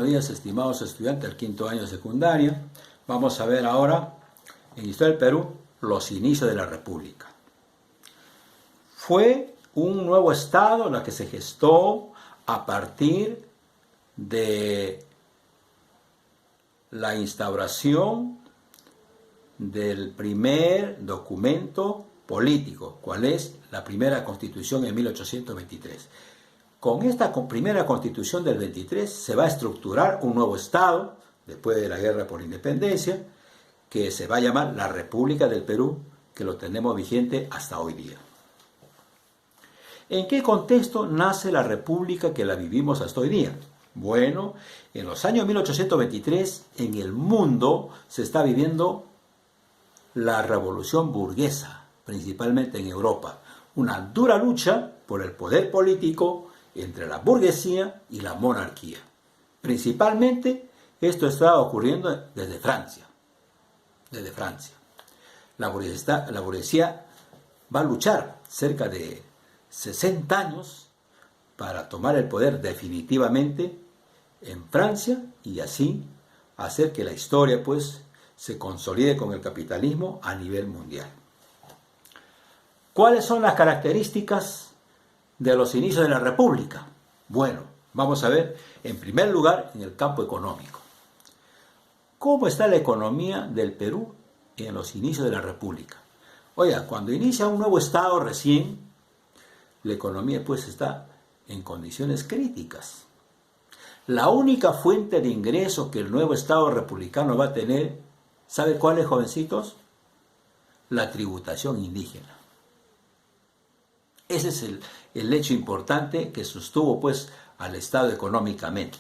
Buenos días, estimados estudiantes del quinto año de secundaria. Vamos a ver ahora, en Historia del Perú, los inicios de la República. Fue un nuevo estado la que se gestó a partir de la instauración del primer documento político, cual es la primera Constitución en 1823. Con esta primera Constitución del 23 se va a estructurar un nuevo Estado, después de la Guerra por la Independencia, que se va a llamar la República del Perú, que lo tenemos vigente hasta hoy día. ¿En qué contexto nace la República que la vivimos hasta hoy día? Bueno, en los años 1823, en el mundo se está viviendo la revolución burguesa, principalmente en Europa. Una dura lucha por el poder político entre la burguesía y la monarquía. Principalmente esto está ocurriendo desde Francia. La burguesía va a luchar cerca de 60 años para tomar el poder definitivamente en Francia y así hacer que la historia pues se consolide con el capitalismo a nivel mundial. ¿Cuáles son las características de los inicios de la República? Bueno, vamos a ver en primer lugar en el campo económico. ¿Cómo está la economía del Perú en los inicios de la República? Oiga, cuando inicia un nuevo Estado recién, la economía pues está en condiciones críticas. La única fuente de ingreso que el nuevo Estado republicano va a tener, ¿sabe cuál es, jovencitos? La tributación indígena. Ese es el hecho importante que sostuvo pues al Estado económicamente.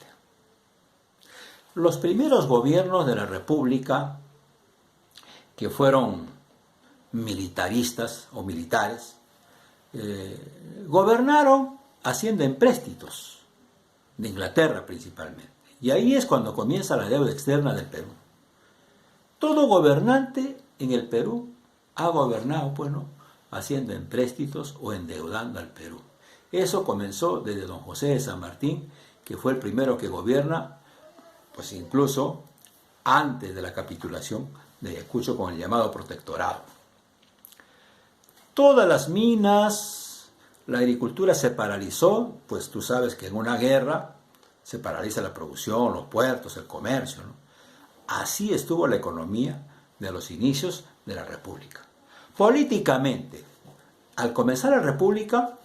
Los primeros gobiernos de la República, que fueron militaristas o militares, gobernaron haciendo empréstitos de Inglaterra principalmente. Y ahí es cuando comienza la deuda externa del Perú. Todo gobernante en el Perú ha gobernado, pues, ¿no?, haciendo empréstitos o endeudando al Perú. Eso comenzó desde don José de San Martín, que fue el primero que gobierna, pues incluso antes de la capitulación de Ayacucho con el llamado protectorado. Todas las minas, la agricultura se paralizó, pues tú sabes que en una guerra se paraliza la producción, los puertos, el comercio, ¿no? Así estuvo la economía de los inicios de la República. Políticamente, al comenzar la República,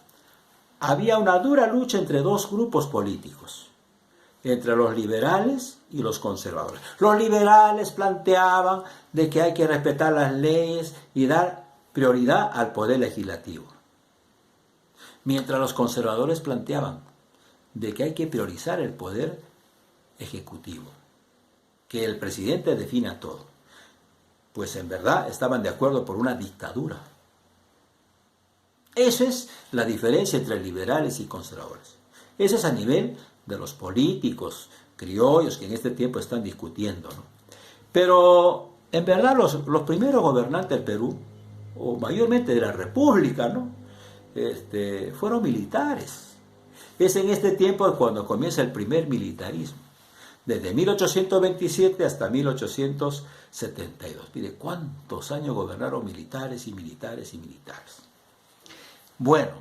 había una dura lucha entre dos grupos políticos, entre los liberales y los conservadores. Los liberales planteaban de que hay que respetar las leyes y dar prioridad al poder legislativo, mientras los conservadores planteaban de que hay que priorizar el poder ejecutivo, que el presidente defina todo. Pues en verdad estaban de acuerdo por una dictadura. Esa es la diferencia entre liberales y conservadores. Eso es a nivel de los políticos criollos que en este tiempo están discutiendo, ¿no? Pero en verdad los primeros gobernantes del Perú, o mayormente de la República, ¿no?, fueron militares. Es en este tiempo cuando comienza el primer militarismo. Desde 1827 hasta 1872. Mire, ¿cuántos años gobernaron militares y militares y militares? Bueno,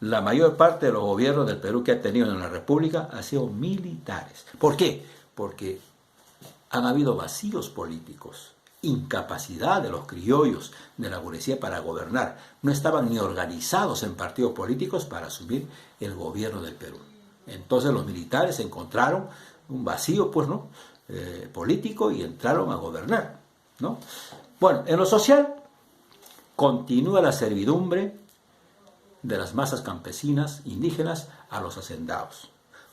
la mayor parte de los gobiernos del Perú que ha tenido en la República han sido militares. ¿Por qué? Porque han habido vacíos políticos, incapacidad de los criollos, de la burguesía para gobernar. No estaban ni organizados en partidos políticos para asumir el gobierno del Perú. Entonces los militares encontraron un vacío, pues, ¿no?, político, y entraron a gobernar, ¿no? Bueno, en lo social continúa la servidumbre de las masas campesinas indígenas a los hacendados.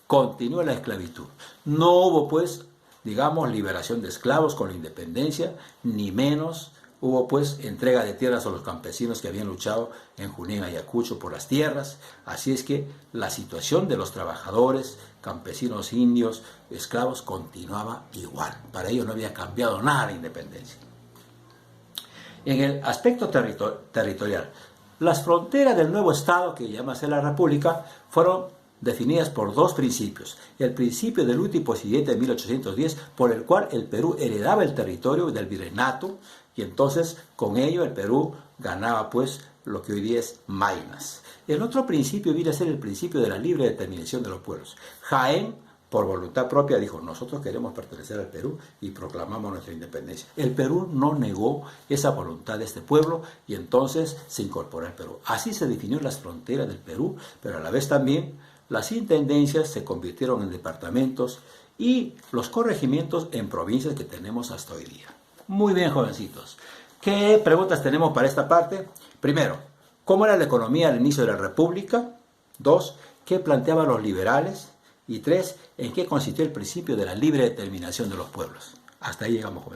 Continúa la esclavitud. No hubo, pues, digamos, liberación de esclavos con la independencia, ni menos hubo, pues, entrega de tierras a los campesinos que habían luchado en Junín, Ayacucho por las tierras. Así es que la situación de los trabajadores, campesinos, indios, esclavos, continuaba igual. Para ellos no había cambiado nada la independencia. En el aspecto territorial, las fronteras del nuevo Estado, que llama la República, fueron definidas por dos principios. El principio del uti possidendi de 1810, por el cual el Perú heredaba el territorio del virreinato, y entonces con ello el Perú ganaba pues lo que hoy día es Maynas. El otro principio viene a ser el principio de la libre determinación de los pueblos. Jaén, por voluntad propia, dijo: nosotros queremos pertenecer al Perú y proclamamos nuestra independencia. El Perú no negó esa voluntad de este pueblo y entonces se incorporó al Perú. Así se definió las fronteras del Perú, pero a la vez también las intendencias se convirtieron en departamentos y los corregimientos en provincias que tenemos hasta hoy día. Muy bien, jovencitos. ¿Qué preguntas tenemos para esta parte? Primero, ¿cómo era la economía al inicio de la República? 2, ¿qué planteaban los liberales? Y 3, ¿en qué consistió el principio de la libre determinación de los pueblos? Hasta ahí llegamos, jóvenes.